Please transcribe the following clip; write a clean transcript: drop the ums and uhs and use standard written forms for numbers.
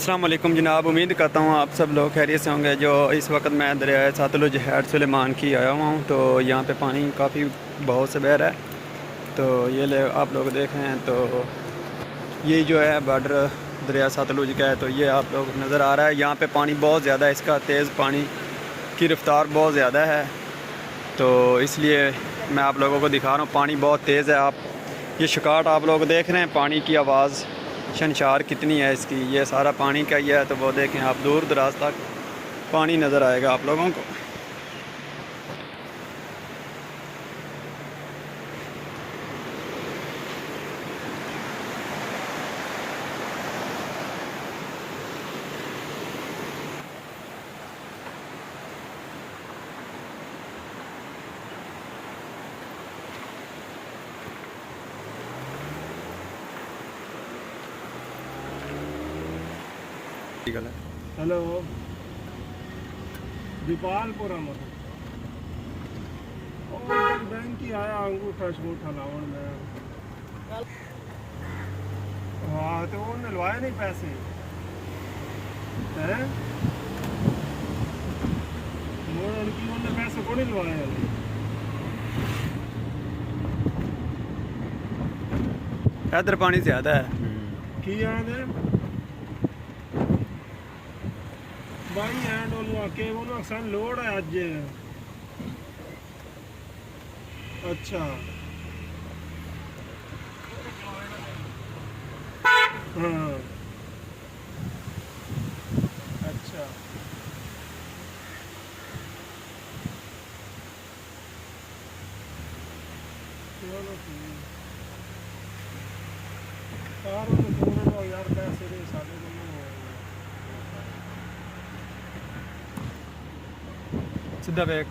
अस्सलाम वालेकुम जनाब, उम्मीद करता हूँ आप सब लोग खैरियत से होंगे। जो इस वक्त मैं दरिया सतलुज हैड सुलेमान की आया हुआ हूँ, तो यहाँ पे पानी काफ़ी बहुत से बह रहा है। तो ये ले आप लोग देख रहे हैं, तो ये जो है बॉर्डर दरिया सतलुज का है। तो ये आप लोग नज़र आ रहा है, यहाँ पे पानी बहुत ज़्यादा है, इसका तेज़ पानी की रफ़्तार बहुत ज़्यादा है। तो इसलिए मैं आप लोगों को दिखा रहा हूँ, पानी बहुत तेज़ है। आप ये शिकाट आप लोग देख रहे हैं, पानी की आवाज़ शनशार कितनी है इसकी। ये सारा पानी का ही है, तो वो देखें आप, दूर दराज तक पानी नज़र आएगा आप लोगों को। हेलो दीपालपुरा में और बैंक की आया अंगूठा शूठा लावन में। हाँ तो उन्होंने लवाए नहीं पैसे हैं, उनकी उन्होंने पैसे को नहीं लवाए। इधर पानी ज़्यादा है की याद है भाई हैंड के अक्सर लोड है अज। अच्छा हाँ अच्छा चलो ठीक यार पैसे दे साढ़े सीधा बैग।